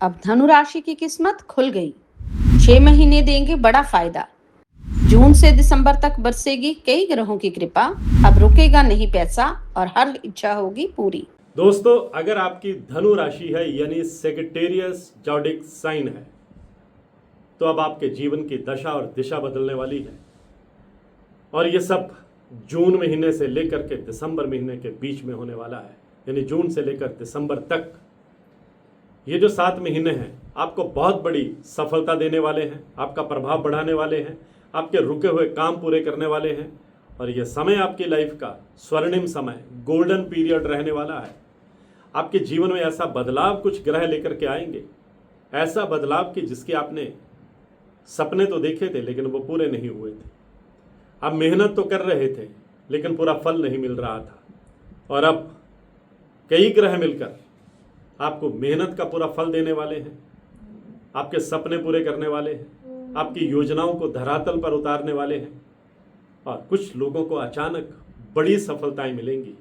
अब धनु राशि की किस्मत खुल गई। 6 महीने देंगे बड़ा फायदा। जून से दिसंबर तक बरसेगी कई ग्रहों की कृपा। अब रुकेगा नहीं पैसा और हर इच्छा होगी पूरी। दोस्तों, अगर आपकी धनु राशि है यानी सेगिटेरियस जॉडिक साइन है तो अब आपके जीवन की दशा और दिशा बदलने वाली है। और ये सब जून महीने से लेकर के दिसंबर महीने के बीच में होने वाला है। यानी जून से लेकर दिसंबर तक ये जो 7 महीने हैं आपको बहुत बड़ी सफलता देने वाले हैं, आपका प्रभाव बढ़ाने वाले हैं, आपके रुके हुए काम पूरे करने वाले हैं। और ये समय आपकी लाइफ का स्वर्णिम समय, गोल्डन पीरियड रहने वाला है। आपके जीवन में ऐसा बदलाव कुछ ग्रह लेकर के आएंगे, ऐसा बदलाव कि जिसके आपने सपने तो देखे थे लेकिन वो पूरे नहीं हुए थे। आप मेहनत तो कर रहे थे लेकिन पूरा फल नहीं मिल रहा था। और अब कई ग्रह मिलकर आपको मेहनत का पूरा फल देने वाले हैं, आपके सपने पूरे करने वाले हैं, आपकी योजनाओं को धरातल पर उतारने वाले हैं। और कुछ लोगों को अचानक बड़ी सफलताएं मिलेंगी,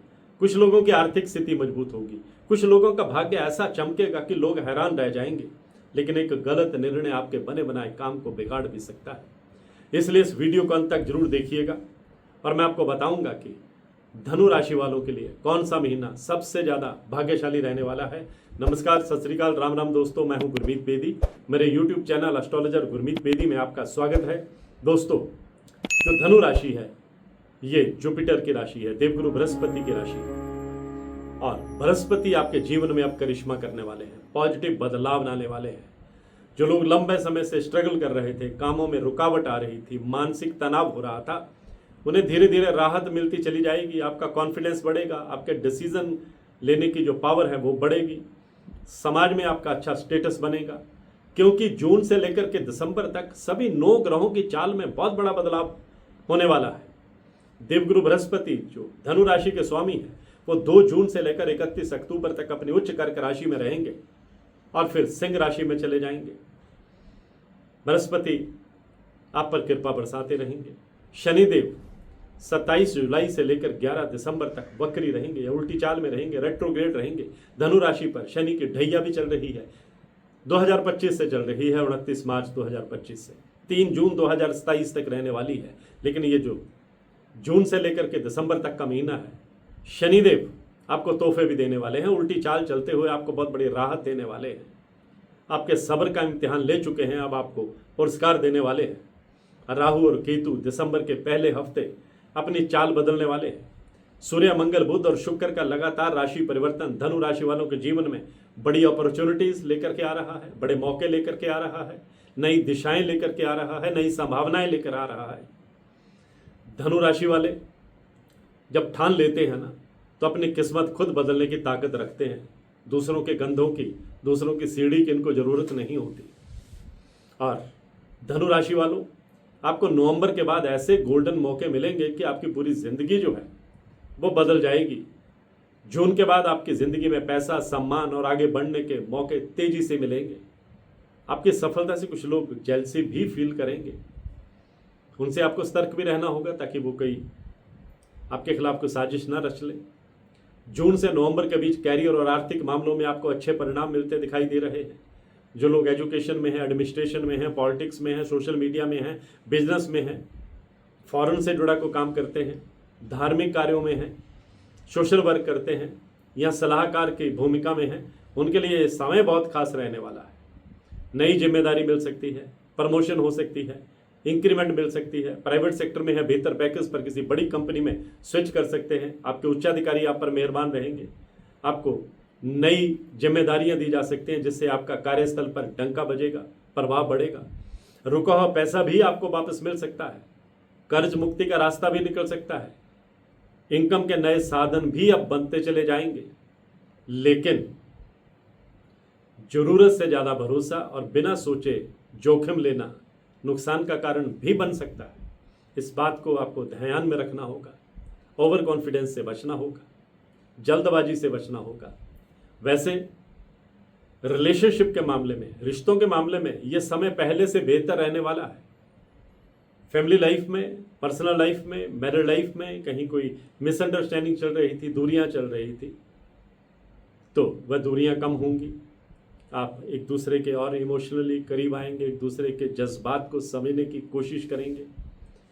कुछ लोगों की आर्थिक स्थिति मजबूत होगी, कुछ लोगों का भाग्य ऐसा चमकेगा कि लोग हैरान रह जाएंगे। लेकिन एक गलत निर्णय आपके बने बनाए काम को बिगाड़ भी सकता है। इसलिए इस वीडियो को अंत तक जरूर देखिएगा और मैं आपको बताऊंगा कि धनु राशि वालों के लिए कौन सा महीना सबसे ज़्यादा भाग्यशाली रहने वाला है। नमस्कार, सत श्री अकाल, राम राम दोस्तों, मैं हूं गुरमीत बेदी। मेरे YouTube channel astrologer Gurmeet Bedi में आपका स्वागत है। दोस्तों, जो धनु राशि है ये जुपिटर की राशि है, देवगुरु बृहस्पति की राशि है। और बृहस्पति आपके जीवन में अब करिश्मा करने वाले हैं, पॉजिटिव बदलाव लाने वाले हैं। जो लोग लंबे समय से स्ट्रगल कर रहे थे, कामों में रुकावट आ रही थी, मानसिक तनाव हो रहा था, उन्हें धीरे धीरे राहत मिलती चली जाएगी। आपका कॉन्फिडेंस बढ़ेगा, आपके डिसीजन लेने की जो पावर है वो बढ़ेगी, समाज में आपका अच्छा स्टेटस बनेगा। क्योंकि जून से लेकर के दिसंबर तक सभी 9 ग्रहों की चाल में बहुत बड़ा बदलाव होने वाला है। देवगुरु बृहस्पति जो धनु राशि के स्वामी हैं वो 2 जून से लेकर 31 अक्टूबर तक अपनी उच्च कर्क राशि में रहेंगे और फिर सिंह राशि में चले जाएंगे। बृहस्पति आप पर कृपा बरसाते रहेंगे। शनिदेव 27 जुलाई से लेकर 11 दिसंबर तक वक्री रहेंगे या उल्टी चाल में रहेंगे, रेट्रोग्रेड रहेंगे। धनु राशि पर शनि की ढैया भी चल रही है, 2025 से चल रही है, 29 मार्च 2025 से 3 जून 2027 तक रहने वाली है। लेकिन ये जो जून से लेकर के दिसंबर तक का महीना है, शनिदेव आपको तोहफे भी देने वाले हैं, उल्टी चाल चलते हुए आपको बहुत बड़ी राहत देने वाले हैं। आपके सब्र का इम्तिहान ले चुके हैं, अब आपको पुरस्कार देने वाले हैं। राहु और केतु दिसंबर के पहले हफ्ते अपनी चाल बदलने वाले हैं। सूर्य, मंगल, बुध और शुक्र का लगातार राशि परिवर्तन धनु राशि वालों के जीवन में बड़ी अपॉर्चुनिटीज लेकर के आ रहा है, बड़े मौके लेकर के आ रहा है, नई दिशाएं लेकर के आ रहा है, नई संभावनाएं लेकर आ रहा है। धनु राशि वाले जब ठान लेते हैं ना तो अपनी किस्मत खुद बदलने की ताकत रखते हैं। दूसरों के गंधों की, दूसरों की सीढ़ी की इनको जरूरत नहीं होती। और धनु राशि वालों, आपको नवंबर के बाद ऐसे गोल्डन मौके मिलेंगे कि आपकी पूरी जिंदगी जो है वो बदल जाएगी। जून के बाद आपकी जिंदगी में पैसा, सम्मान और आगे बढ़ने के मौके तेजी से मिलेंगे। आपकी सफलता से कुछ लोग जेलसी भी फील करेंगे, उनसे आपको सतर्क भी रहना होगा ताकि वो कहीं आपके खिलाफ कोई साजिश ना रच ले। जून से नवंबर के बीच कैरियर और आर्थिक मामलों में आपको अच्छे परिणाम मिलते दिखाई दे रहे हैं। जो लोग एजुकेशन में हैं, एडमिनिस्ट्रेशन में हैं, पॉलिटिक्स में हैं, सोशल मीडिया में हैं, बिजनेस में हैं, फॉरेन से जुड़ा कोई काम करते हैं, धार्मिक कार्यों में हैं, सोशल वर्क करते हैं या सलाहकार की भूमिका में हैं, उनके लिए ये समय बहुत खास रहने वाला है। नई जिम्मेदारी मिल सकती है, प्रमोशन हो सकती है, इंक्रीमेंट मिल सकती है। प्राइवेट सेक्टर में है, बेहतर पैकेज पर किसी बड़ी कंपनी में स्विच कर सकते हैं। आपके उच्चाधिकारी आप पर मेहरबान रहेंगे, आपको नई जिम्मेदारियां दी जा सकती हैं जिससे आपका कार्यस्थल पर डंका बजेगा, प्रभाव बढ़ेगा। रुका हुआ पैसा भी आपको वापस मिल सकता है, कर्ज मुक्ति का रास्ता भी निकल सकता है, इनकम के नए साधन भी अब बनते चले जाएंगे। लेकिन जरूरत से ज्यादा भरोसा और बिना सोचे जोखिम लेना नुकसान का कारण भी बन सकता है। इस बात को आपको ध्यान में रखना होगा। ओवर कॉन्फिडेंस से बचना होगा, जल्दबाजी से बचना होगा। वैसे रिलेशनशिप के मामले में, रिश्तों के मामले में यह समय पहले से बेहतर रहने वाला है। फैमिली लाइफ में, पर्सनल लाइफ में, मैरिड लाइफ में कहीं कोई मिसअंडरस्टैंडिंग चल रही थी, दूरियां चल रही थी, तो वह दूरियां कम होंगी। आप एक दूसरे के और इमोशनली करीब आएंगे, एक दूसरे के जज्बात को समझने की कोशिश करेंगे,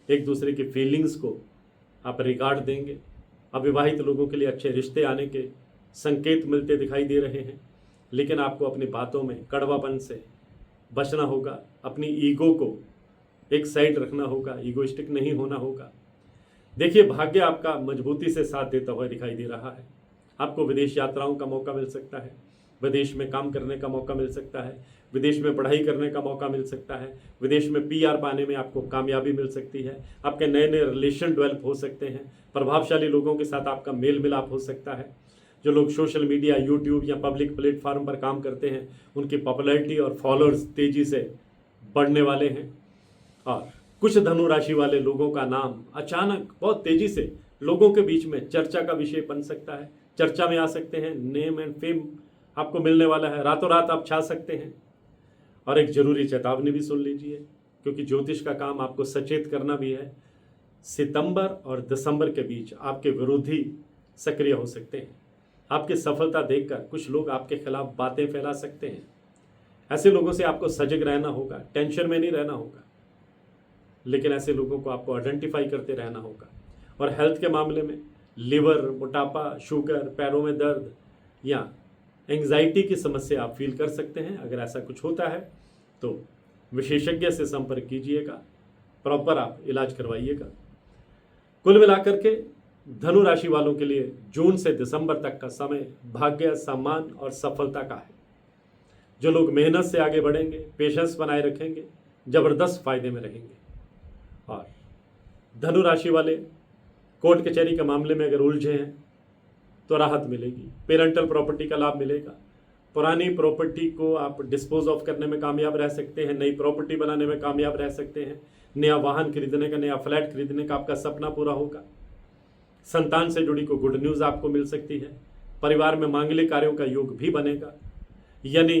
एक दूसरे की फीलिंग्स को आप रिगार्ड देंगे। अविवाहित लोगों के लिए अच्छे रिश्ते आने के संकेत मिलते दिखाई दे रहे हैं, लेकिन आपको अपनी बातों में कड़वापन से बचना होगा, अपनी ईगो को एक साइड रखना होगा, ईगोइस्टिक नहीं होना होगा। देखिए, भाग्य आपका मजबूती से साथ देता हुआ दिखाई दे रहा है। आपको विदेश यात्राओं का मौका मिल सकता है, विदेश में काम करने का मौका मिल सकता है, विदेश में पढ़ाई करने का मौका मिल सकता है, विदेश में PR पाने में आपको कामयाबी मिल सकती है, आपके नए नए रिलेशन डेवलप हो सकते हैं, प्रभावशाली लोगों के साथ आपका मेल मिलाप हो सकता है। जो लोग सोशल मीडिया, यूट्यूब या पब्लिक प्लेटफॉर्म पर काम करते हैं, उनकी पॉपुलैरिटी और फॉलोअर्स तेजी से बढ़ने वाले हैं। और कुछ धनु राशि वाले लोगों का नाम अचानक बहुत तेजी से लोगों के बीच में चर्चा का विषय बन सकता है, चर्चा में आ सकते हैं। नेम एंड फेम आपको मिलने वाला है, रातों रात आप छा सकते हैं। और एक जरूरी चेतावनी भी सुन लीजिए, क्योंकि ज्योतिष का काम आपको सचेत करना भी है। सितंबर और दिसंबर के बीच आपके विरोधी सक्रिय हो सकते हैं। आपकी सफलता देखकर कुछ लोग आपके खिलाफ बातें फैला सकते हैं। ऐसे लोगों से आपको सजग रहना होगा, टेंशन में नहीं रहना होगा, लेकिन ऐसे लोगों को आपको आइडेंटिफाई करते रहना होगा। और हेल्थ के मामले में लिवर, मोटापा, शुगर, पैरों में दर्द या एंग्जाइटी की समस्या आप फील कर सकते हैं। अगर ऐसा कुछ होता है तो विशेषज्ञ से संपर्क कीजिएगा, प्रॉपर आप इलाज करवाइएगा। कुल मिलाकर के धनु राशि वालों के लिए जून से दिसंबर तक का समय भाग्य, सम्मान और सफलता का है। जो लोग मेहनत से आगे बढ़ेंगे, पेशेंस बनाए रखेंगे, जबरदस्त फायदे में रहेंगे। और धनु राशि वाले कोर्ट कचहरी के मामले में अगर उलझे हैं तो राहत मिलेगी, पेरेंटल प्रॉपर्टी का लाभ मिलेगा, पुरानी प्रॉपर्टी को आप डिस्पोज ऑफ करने में कामयाब रह सकते हैं, नई प्रॉपर्टी बनाने में कामयाब रह सकते हैं, नया वाहन खरीदने का, नया फ्लैट खरीदने का आपका सपना पूरा होगा। संतान से जुड़ी कोई गुड न्यूज़ आपको मिल सकती है। परिवार में मांगलिक कार्यों का योग भी बनेगा। यानी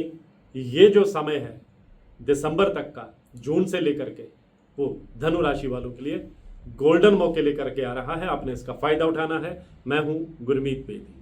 ये जो समय है दिसंबर तक का, जून से लेकर के, वो धनु राशि वालों के लिए गोल्डन मौके लेकर के आ रहा है। आपने इसका फायदा उठाना है। मैं हूं गुरमीत बेदी।